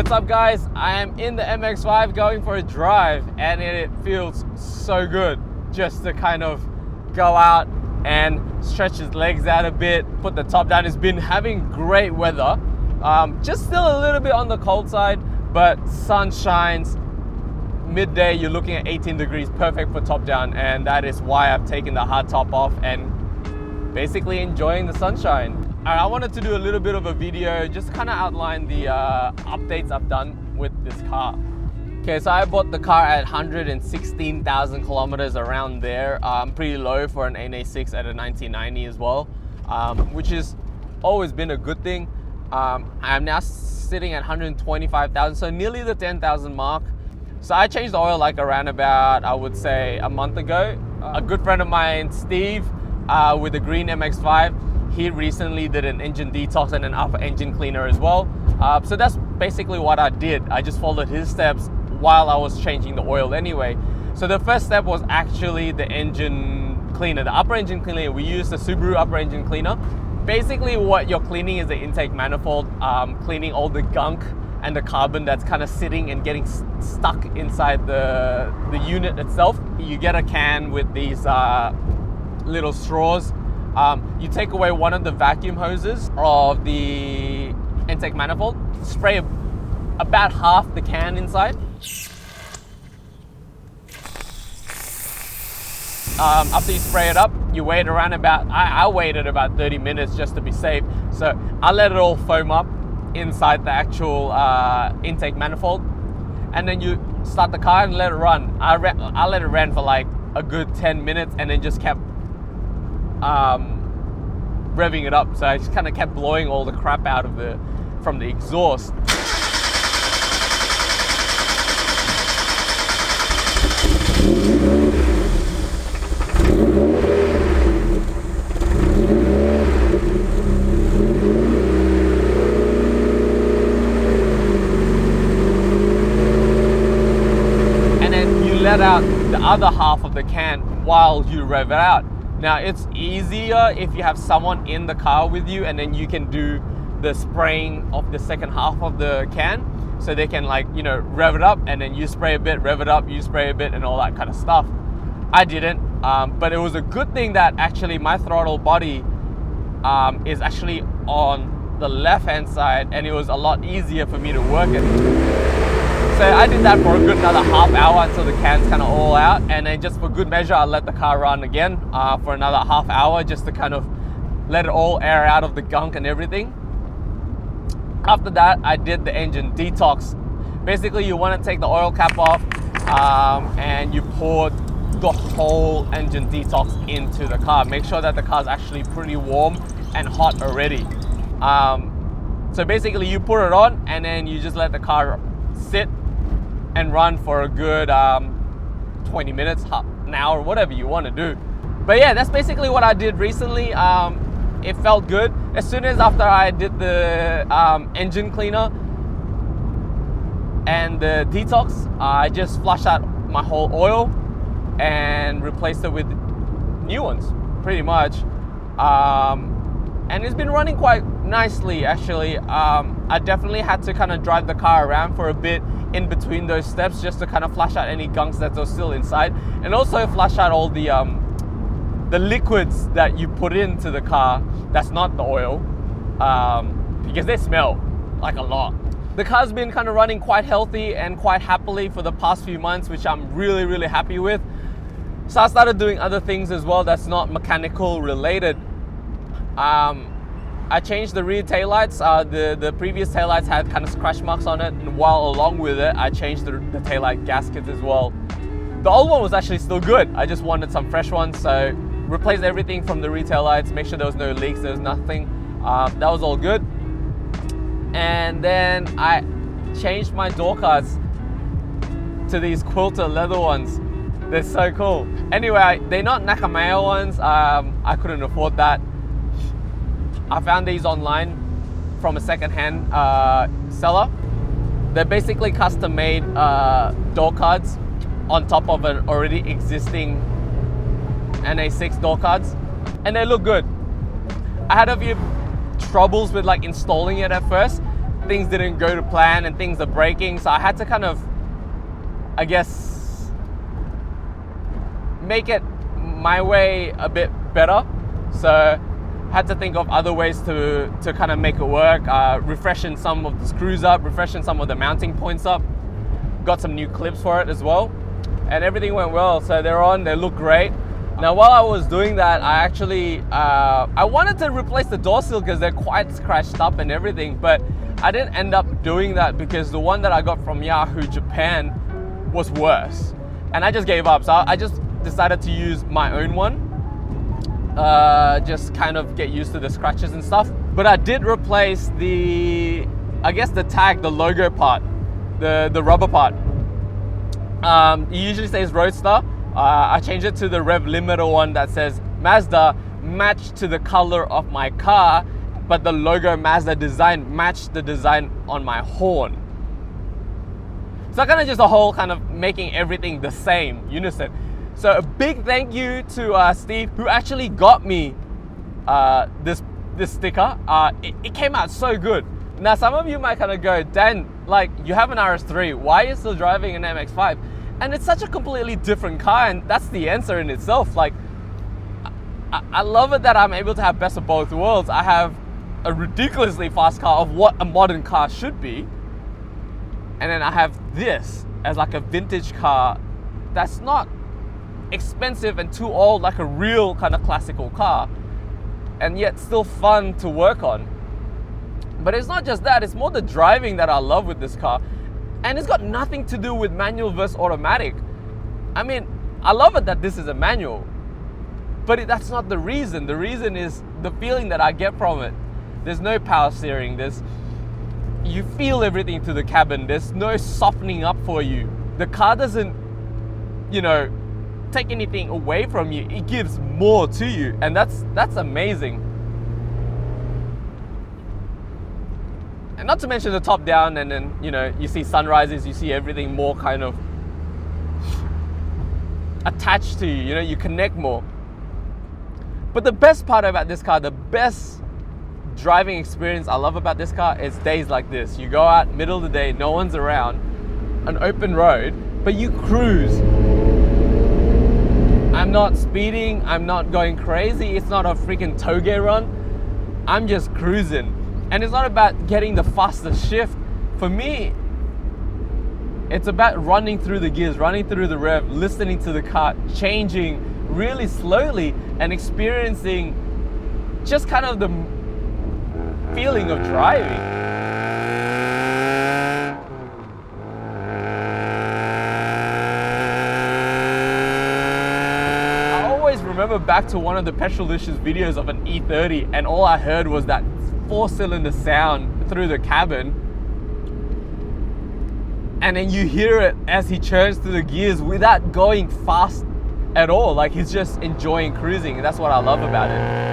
What's up guys? I am in the MX5 going for a drive and it feels so good just to kind of go out and stretch his legs out a bit, put the top down. It's been having great weather, just still a little bit on the cold side, but sun shines. Midday you're looking at 18 degrees, perfect for top down, and that is why I've taken the hard top off and basically enjoying the sunshine. I wanted to do a little bit of a video, just kind of outline the updates I've done with this car. Okay, so I bought the car at 116,000 kilometers, around there. Pretty low for an NA6 at a 1990 as well, which has always been a good thing. I'm now sitting at 125,000, so nearly the 10,000 mark. So I changed the oil like around about, I would say, a month ago. A good friend of mine, Steve, with the green MX5, he recently did an engine detox and an upper engine cleaner as well. So that's basically what I did. I just followed his steps while I was changing the oil anyway. So the first step was actually the engine cleaner, the upper engine cleaner. We used the Subaru Upper Engine Cleaner. Basically what you're cleaning is the intake manifold, cleaning all the gunk and the carbon that's kind of sitting and getting stuck inside the unit itself. You get a can with these little straws. You take away one of the vacuum hoses of the intake manifold, spray about half the can inside. After you spray it up, you wait around about, I waited about 30 minutes just to be safe. So I let it all foam up inside the actual intake manifold, and then you start the car and let it run. I let it run for like a good 10 minutes and then just kept revving it up. So I just kind of kept blowing all the crap out of from the exhaust. Let out the other half of the can while you rev it out. Now it's easier if you have someone in the car with you, and then you can do the spraying of the second half of the can, so they can, like, you know, rev it up and then you spray a bit, rev it up, you spray a bit, and all that kind of stuff. I didn't, but it was a good thing that actually my throttle body is actually on the left hand side, and it was a lot easier for me to work it. So I did that for a good another half hour until the can's kind of all out, and then just for good measure I let the car run again for another half hour just to kind of let it all air out of the gunk and everything. After that I did the engine detox. Basically you want to take the oil cap off and you pour the whole engine detox into the car. Make sure that the car's actually pretty warm and hot already. So basically you put it on and then you just let the car sit and run for a good 20 minutes, an hour, whatever you want to do. But yeah, that's basically what I did recently. It felt good. As soon as after I did the engine cleaner and the detox, I just flushed out my whole oil and replaced it with new ones, pretty much. And it's been running quite nicely, actually. I definitely had to kind of drive the car around for a bit in between those steps just to kind of flush out any gunks that are still inside, and also flush out all the liquids that you put into the car that's not the oil, because they smell like a lot. The car's been kind of running quite healthy and quite happily for the past few months, which I'm really happy with. So I started doing other things as well that's not mechanical related. I changed the rear taillights. The previous taillights had kind of scratch marks on it, and while along with it, I changed the taillight gaskets as well. The old one was actually still good. I just wanted some fresh ones, so replaced everything from the rear taillights, make sure there was no leaks, there was nothing. That was all good. And then I changed my door cards to these quilted leather ones. They're so cool. Anyway, they're not nakamae ones. I couldn't afford that. I found these online from a second-hand seller. They're basically custom-made door cards on top of an already existing NA6 door cards, and they look good. I had a few troubles with like installing it at first, things didn't go to plan and things are breaking. So I had to kind of, I guess, make it my way a bit better. So had to think of other ways to kind of make it work, refreshing some of the screws up, refreshing some of the mounting points up, got some new clips for it as well, and everything went well. So they're on, they look great. Now while I was doing that, I actually, I wanted to replace the door sill because they're quite scratched up and everything, but I didn't end up doing that because the one that I got from Yahoo Japan was worse. And I just gave up, so I just decided to use my own one. Just kind of get used to the scratches and stuff. But I did replace the, I guess the tag, the logo part, the rubber part. It usually says Roadster. I changed it to the Revlimiter one that says Mazda, matched to the color of my car, but the logo Mazda design matched the design on my horn. So kind of just a whole kind of making everything the same, unison. So a big thank you to Steve, who actually got me this sticker. It came out so good. Now some of you might kind of go, Dan, like you have an RS3, why are you still driving an MX5? And it's such a completely different car, and that's the answer in itself. Like, I love it that I'm able to have best of both worlds. I have a ridiculously fast car of what a modern car should be, and then I have this as like a vintage car that's not expensive and too old, like a real kind of classical car, and yet still fun to work on. But it's not just that, it's more the driving that I love with this car. And it's got nothing to do with manual versus automatic. I mean, I love it that this is a manual, but that's not the reason. The reason is the feeling that I get from it. There's no power steering. You feel everything through the cabin. There's no softening up for you. The car doesn't, take anything away from you. It gives more to you, and that's amazing. And not to mention the top down, and then you see sunrises, you see everything more kind of attached to you. You connect more. But the best part about this car, the best driving experience I love about this car is days like this. You go out middle of the day, no one's around, an open road, but you cruise. I'm not speeding, I'm not going crazy, it's not a freaking toge run. I'm just cruising. And it's not about getting the fastest shift. For me, it's about running through the gears, running through the rev, listening to the car, changing really slowly and experiencing just kind of the feeling of driving. I always remember back to one of the Petrolicious videos of an E30, and all I heard was that 4-cylinder sound through the cabin, and then you hear it as he churns through the gears without going fast at all. Like, he's just enjoying cruising, and that's what I love about it.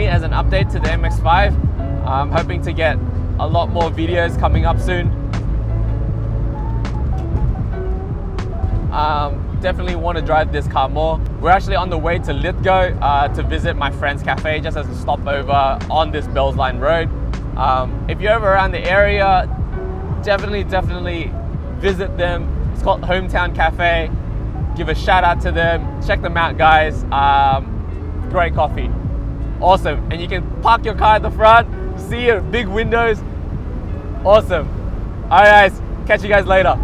As an update to the MX5. I'm hoping to get a lot more videos coming up soon. definitely want to drive this car more. We're actually on the way to Lithgow to visit my friend's cafe, just as a stopover on this Bells Line Road. If you're ever around the area, definitely visit them. It's called Hometown Cafe. Give a shout out to them. Check them out, guys. Great coffee. Awesome. And you can park your car at the front. See your big windows. Awesome. All right, guys. Catch you guys later.